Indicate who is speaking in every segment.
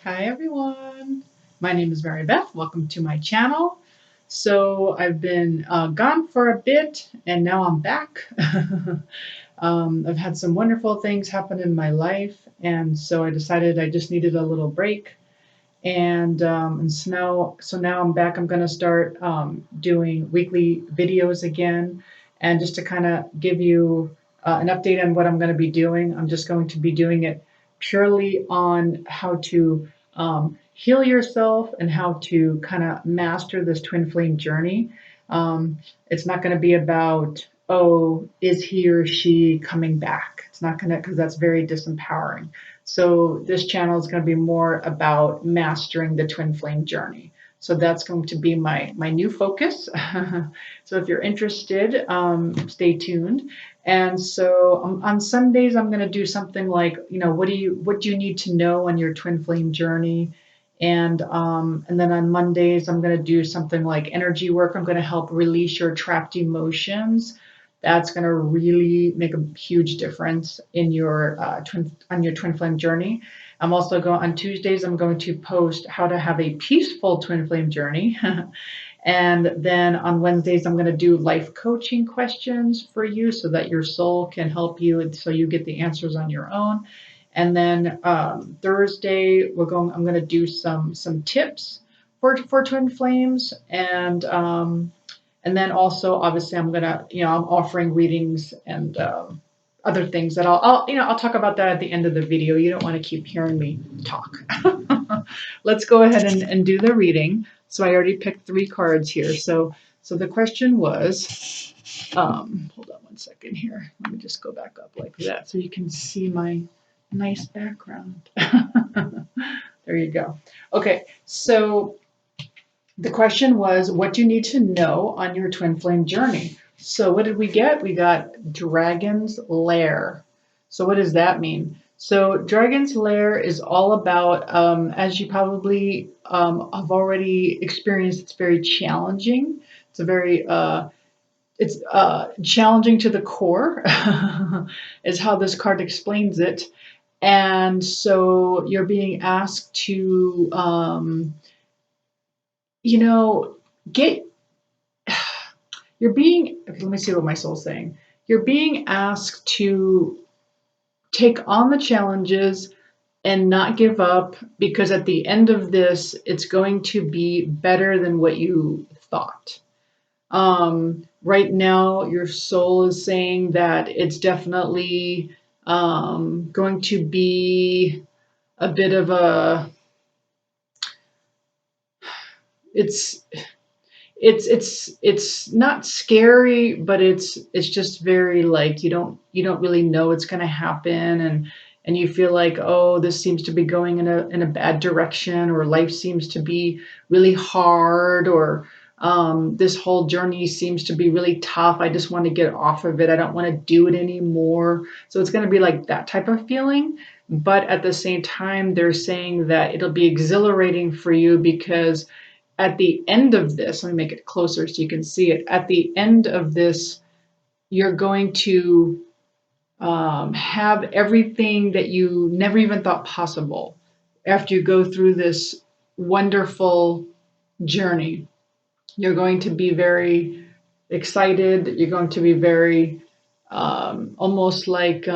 Speaker 1: Hi everyone, my name is Mary Beth. Welcome to my channel. So I've been gone for a bit and now I'm back. I've had some wonderful things happen in my life, and so I decided I just needed a little break. And so now I'm back. I'm going to start doing weekly videos again, and just to kind of give you an update on what I'm going to be doing. I'm just going to be doing it purely on how to heal yourself and how to kind of master this twin flame journey. It's not going to be about, oh, is he or she coming back? It's not going to, because that's very disempowering. So this channel is going to be more about mastering the twin flame journey. So that's going to be my new focus. So if you're interested, stay tuned. And so on Sundays, I'm going to do something like, what do you need to know on your twin flame journey? And then on Mondays, I'm going to do something like energy work. I'm going to help release your trapped emotions. That's going to really make a huge difference in your twin flame journey. I'm also going on Tuesdays. I'm going to post how to have a peaceful twin flame journey. And then on Wednesdays, I'm going to do life coaching questions for you so that your soul can help you and so you get the answers on your own. And then Thursday, I'm going to do some tips for twin flames, and then also obviously I'm offering readings and other things that I'll talk about that at the end of the video. You don't want to keep hearing me talk. Let's go ahead and do the reading. So I already picked 3 cards here. So the question was, hold on one second here. Let me just go back up like that so you can see my nice background. There you go. Okay, so the question was, what do you need to know on your twin flame journey? So what did we get? We got Dragon's Lair. So what does that mean? So Dragon's Lair is all about, as you probably have already experienced, it's very challenging. It's a very it's challenging to the core, is how this card explains it. And so you're being asked to, get, okay, let me see what my soul's saying. You're being asked to take on the challenges and not give up, because at the end of this, it's going to be better than what you thought. Right now, your soul is saying that it's definitely going to be a bit of a, it's not scary, but it's just very, like, you don't really know what's going to happen, and you feel like, oh, this seems to be going in a bad direction, or life seems to be really hard, or this whole journey seems to be really tough. I just want to get off of it. I don't want to do it anymore. So it's going to be like that type of feeling. But at the same time, they're saying that it'll be exhilarating for you, because at the end of this, let me make it closer so you can see it. At the end of this, you're going to have everything that you never even thought possible after you go through this wonderful journey. You're going to be very excited. You're going to be very almost like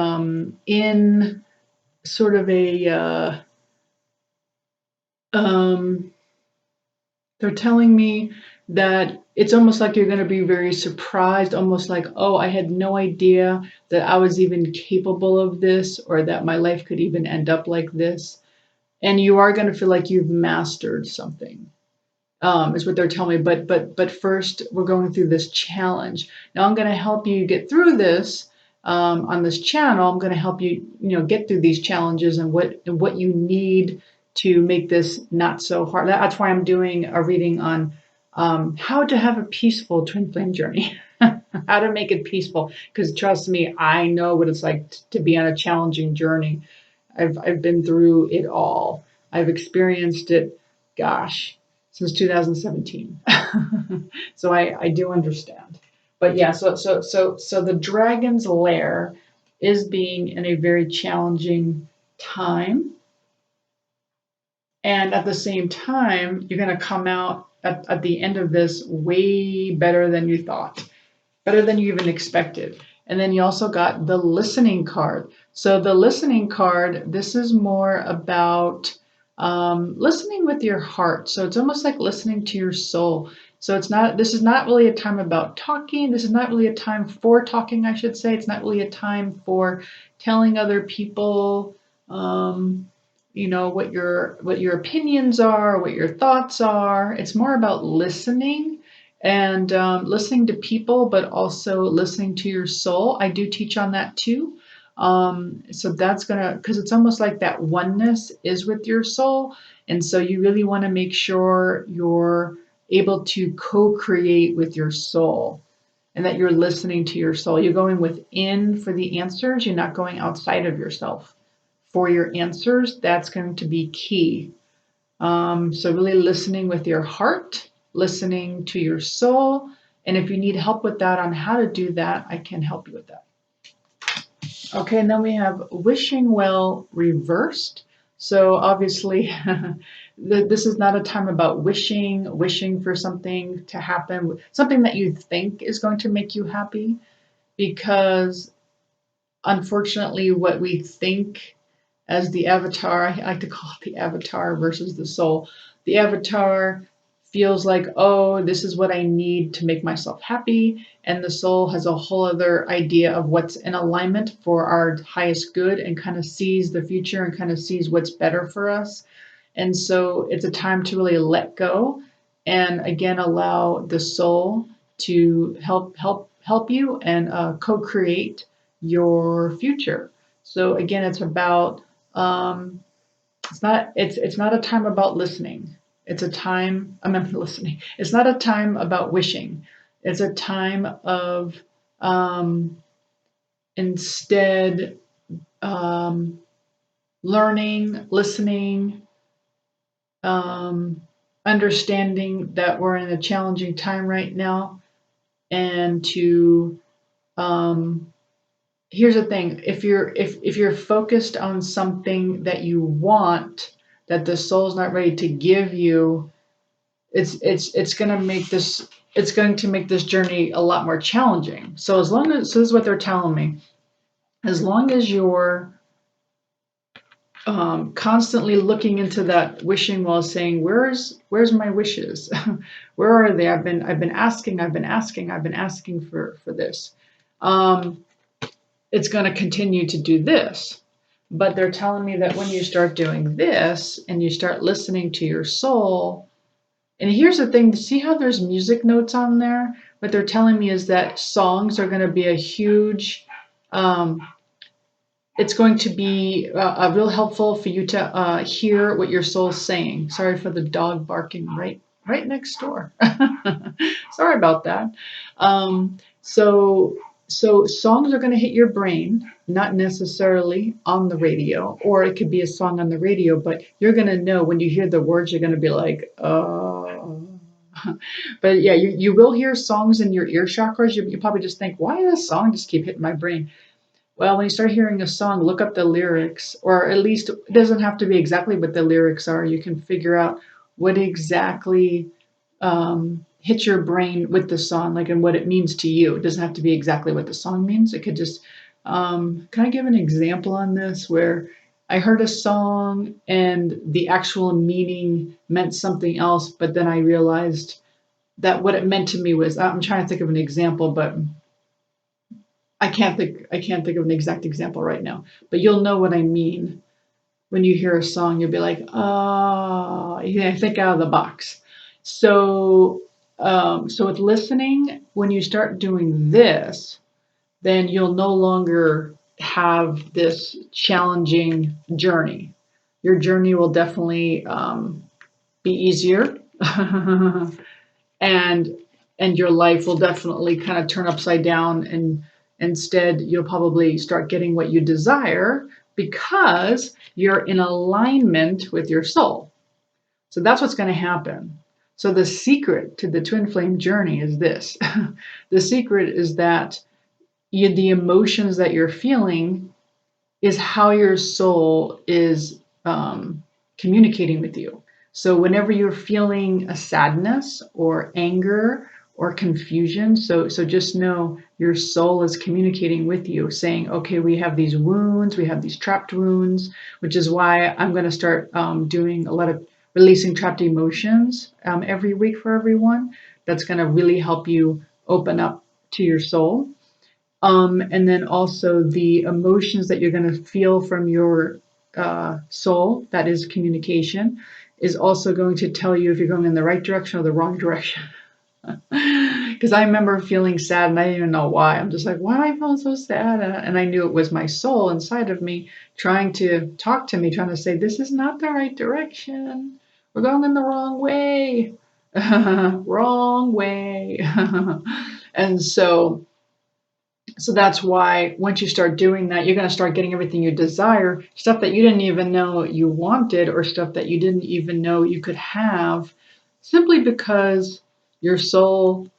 Speaker 1: in sort of a they're telling me that it's almost like you're going to be very surprised, almost like, oh, I had no idea that I was even capable of this, or that my life could even end up like this. And you are going to feel like you've mastered something, is what they're telling me. But first, we're going through this challenge. Now, I'm going to help you get through this. On this channel, I'm going to help you, get through these challenges, and what you need to make this not so hard. That's why I'm doing a reading on how to have a peaceful twin flame journey, how to make it peaceful. Because trust me, I know what it's like to be on a challenging journey. I've been through it all. I've experienced it, gosh, since 2017. So I do understand. But yeah, so the Dragon's Lair is being in a very challenging time. And at the same time, you're going to come out at the end of this way better than you thought, better than you even expected. And then you also got the listening card. So the listening card, this is more about listening with your heart. So it's almost like listening to your soul. So this is not really a time about talking. This is not really a time for talking, I should say. It's not really a time for telling other people, what your opinions are, what your thoughts are. It's more about listening and listening to people, but also listening to your soul. I do teach on that too. So that's because it's almost like that oneness is with your soul. And so you really want to make sure you're able to co-create with your soul and that you're listening to your soul. You're going within for the answers. You're not going outside of yourself for your answers. That's going to be key. So really listening with your heart, listening to your soul. And if you need help with that on how to do that, I can help you with that. Okay, and then we have wishing well reversed. So obviously, this is not a time about wishing for something to happen, something that you think is going to make you happy, because unfortunately, what we think as the avatar, I like to call it the avatar versus the soul. The avatar feels like, oh, this is what I need to make myself happy. And the soul has a whole other idea of what's in alignment for our highest good and kind of sees the future and kind of sees what's better for us. And so it's a time to really let go and again allow the soul to help you and co-create your future. So again, it's about it's not a time about listening. It's a time I meant listening. It's not a time about wishing. It's a time of instead learning, listening, understanding that we're in a challenging time right now, and to here's the thing: if you're focused on something that you want that the soul's not ready to give you, it's going to make this journey a lot more challenging. So this is what they're telling me: as long as you're constantly looking into that wishing well, saying, where's my wishes? Where are they? I've been asking for this. It's going to continue to do this. But they're telling me that when you start doing this and you start listening to your soul, and here's the thing, see how there's music notes on there? What they're telling me is that songs are going to be a huge, it's going to be real helpful for you to hear what your soul's saying. Sorry for the dog barking right next door. Sorry about that. So songs are going to hit your brain, not necessarily on the radio, or it could be a song on the radio, but you're going to know when you hear the words, you're going to be like, oh. But yeah, you will hear songs in your ear chakras. You probably just think, why does this song just keep hitting my brain? Well, when you start hearing a song, look up the lyrics, or at least it doesn't have to be exactly what the lyrics are. You can figure out what exactly hit your brain with the song, like, and what it means to you. It doesn't have to be exactly what the song means. It could just, can I give an example on this where I heard a song and the actual meaning meant something else, but then I realized that what it meant to me was, I'm trying to think of an example, but I can't think of an exact example right now, but you'll know what I mean. When you hear a song, you'll be like, oh, think out of the box. So with listening, when you start doing this, then you'll no longer have this challenging journey. Your journey will definitely be easier, and your life will definitely kind of turn upside down, and instead you'll probably start getting what you desire because you're in alignment with your soul. So that's what's going to happen. So the secret to the twin flame journey is this. The secret is that the emotions that you're feeling is how your soul is communicating with you. So whenever you're feeling a sadness or anger or confusion, so just know your soul is communicating with you, saying, okay, we have these wounds, we have these trapped wounds, which is why I'm going to start doing a lot of releasing trapped emotions every week for everyone. That's going to really help you open up to your soul. And then also the emotions that you're going to feel from your soul, that is communication, is also going to tell you if you're going in the right direction or the wrong direction. Because I remember feeling sad and I didn't even know why. I'm just like, why am I feeling so sad? And I knew it was my soul inside of me trying to talk to me, trying to say, this is not the right direction. We're going in the wrong way. Wrong way. And so that's why once you start doing that, you're going to start getting everything you desire, stuff that you didn't even know you wanted or stuff that you didn't even know you could have, simply because your soul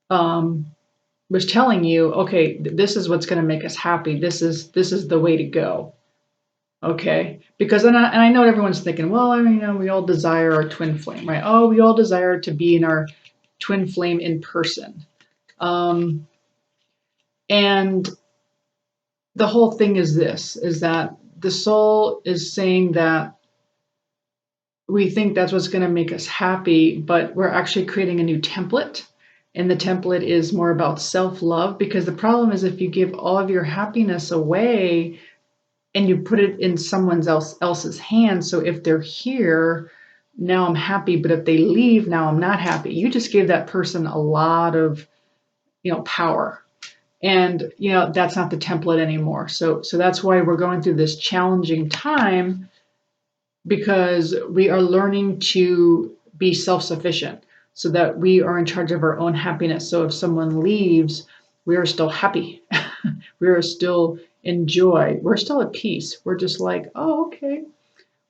Speaker 1: was telling you, okay, this is what's going to make us happy. This is the way to go. Okay, because and I know everyone's thinking, well, I mean, we all desire our twin flame, right? Oh, we all desire to be in our twin flame in person. And the whole thing is this, is that the soul is saying that we think that's what's going to make us happy, but we're actually creating a new template. And the template is more about self-love, because the problem is if you give all of your happiness away and you put it in someone else's hands. So if they're here, now I'm happy, but if they leave, now I'm not happy. You just gave that person a lot of, power. And that's not the template anymore. So that's why we're going through this challenging time, because we are learning to be self-sufficient so that we are in charge of our own happiness. So if someone leaves, we are still happy. We are still in joy. We're still at peace. We're just like, oh, okay,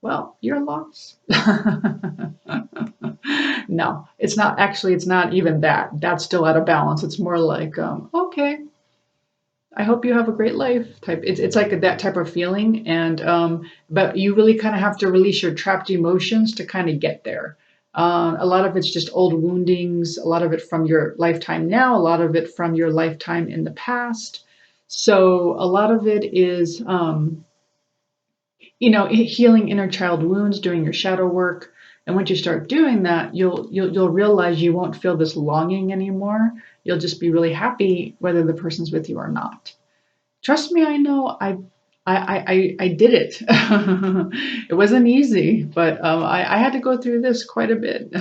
Speaker 1: well, you're lost. No, it's not. Actually, it's not even that. That's still out of balance. It's more like, okay, I hope you have a great life type. It's like that type of feeling. And but you really kind of have to release your trapped emotions to kind of get there. A lot of it's just old woundings, a lot of it from your lifetime now, a lot of it from your lifetime in the past. So a lot of it is healing inner child wounds, doing your shadow work. And once you start doing that, you'll realize you won't feel this longing anymore. You'll just be really happy whether the person's with you or not. Trust me, I know. I did it. It wasn't easy, but I had to go through this quite a bit.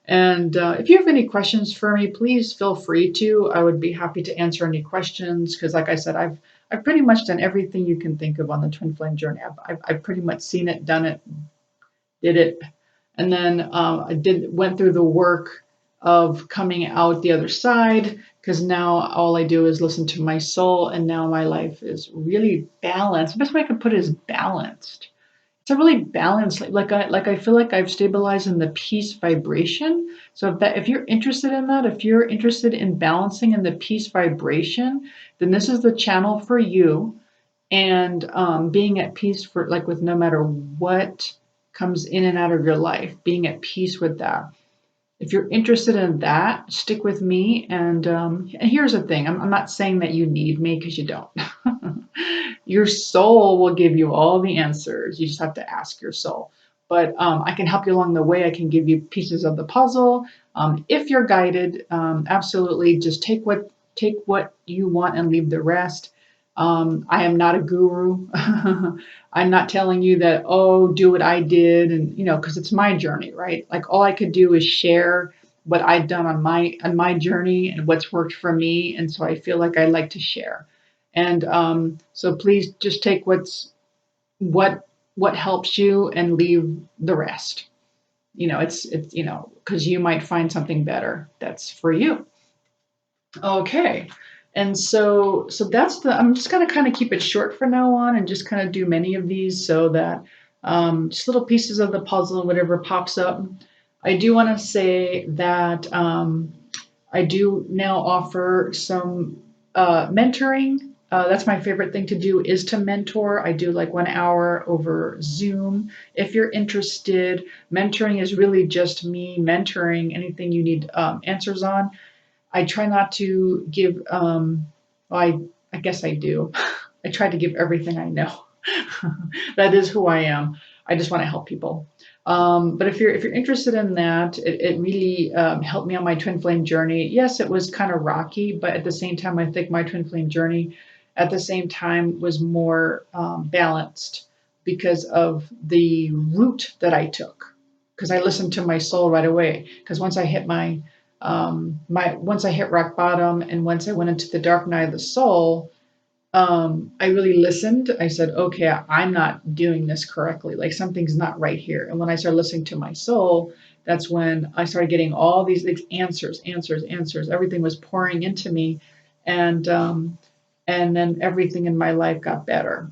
Speaker 1: And if you have any questions for me, please feel free to. I would be happy to answer any questions, because, like I said, I've pretty much done everything you can think of on the twin flame journey. I've pretty much seen it, done it, did it, and then I went through the work of coming out the other side, because now all I do is listen to my soul, and now my life is really balanced. The best way I could put it is balanced. It's a really balanced, I feel like I've stabilized in the peace vibration. So if you're interested in that, if you're interested in balancing in the peace vibration, then this is the channel for you. And being at peace for with no matter what comes in and out of your life, being at peace with that. If you're interested in that, stick with me. And here's the thing, I'm not saying that you need me, because you don't. Your soul will give you all the answers. You just have to ask your soul. But I can help you along the way. I can give you pieces of the puzzle. If you're guided, absolutely, just take what you want and leave the rest. I am not a guru. I'm not telling you that, oh, do what I did, and because it's my journey, right? Like, all I could do is share what I've done on my journey and what's worked for me, and so I feel like I like to share. And so please just take what helps you and leave the rest. It's because you might find something better that's for you. Okay. And so I'm just going to kind of keep it short from now on, and just kind of do many of these, so that just little pieces of the puzzle and whatever pops up. I do want to say that I do now offer some mentoring That's my favorite thing to do, is to mentor. I do like 1 hour over Zoom. If you're interested, mentoring is really just me mentoring anything you need answers on. I try not to give, well, I guess I do. I try to give everything I know. That is who I am. I just want to help people. But if you're interested in that, it really helped me on my twin flame journey. Yes, it was kind of rocky, but at the same time, I think my twin flame journey at the same time was more balanced because of the route that I took. Because I listened to my soul right away. Because once I hit once I hit rock bottom, and once I went into the dark night of the soul, I really listened. I said, okay, I'm not doing this correctly. Like something's not right here. And when I started listening to my soul, that's when I started getting all these answers. Everything was pouring into me, and then everything in my life got better.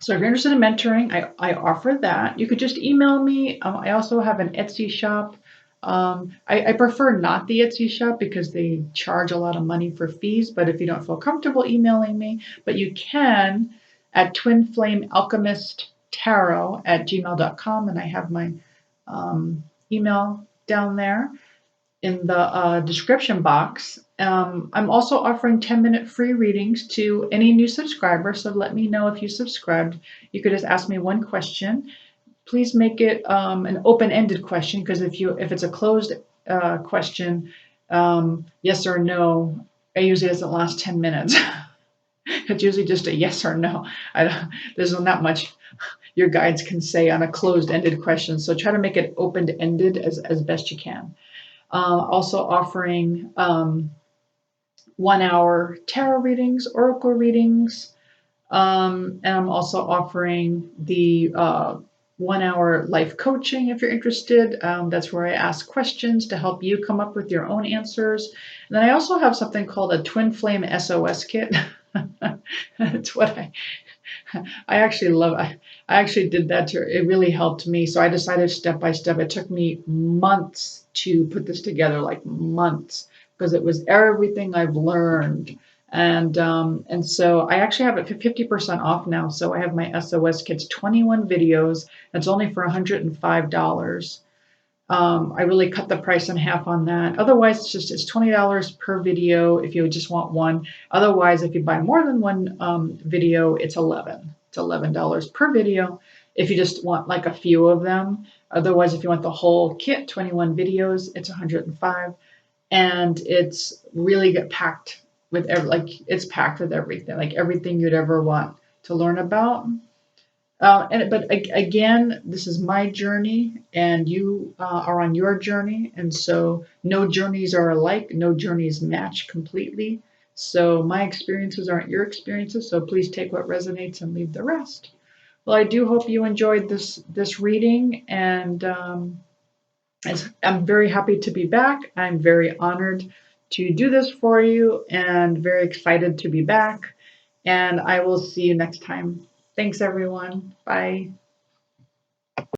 Speaker 1: So if you're interested in mentoring, I offer that. You could just email me. I also have an Etsy shop. I prefer not the Etsy shop because they charge a lot of money for fees. But if you don't feel comfortable emailing me, but you can at twinflamealchemisttarot@gmail.com, and I have my email down there in the description box. I'm also offering 10-minute free readings to any new subscriber. So let me know if you subscribed. You could just ask me one question. Please make it an open-ended question, because if it's a closed question, yes or no, it usually doesn't last 10 minutes. It's usually just a yes or no. There's not much your guides can say on a closed-ended question. So try to make it open-ended as best you can. Also offering 1 hour tarot readings, oracle readings, and I'm also offering the 1 hour life coaching if you're interested. That's where I ask questions to help you come up with your own answers. And then I also have something called a Twin Flame SOS Kit. That's what I actually love. I actually did that too. It really helped me. So I decided step by step. It took me months to put this together, like months, because it was everything I've learned. And so I actually have it 50% off now. So I have my SOS kits, 21 videos. It's only for $105. I really cut the price in half on that. Otherwise, it's $20 per video if you just want one. Otherwise, if you buy more than one video, it's $11 per video if you just want like a few of them. Otherwise, if you want the whole kit, 21 videos, it's $105, and it's really packed with it's packed with everything, like everything you'd ever want to learn about. But again, this is my journey, and you are on your journey, and so no journeys are alike, no journeys match completely. So my experiences aren't your experiences. So please take what resonates and leave the rest. Well, I do hope you enjoyed this reading, and I'm very happy to be back. I'm very honored to do this for you, and very excited to be back. And I will see you next time. Thanks, everyone. Bye.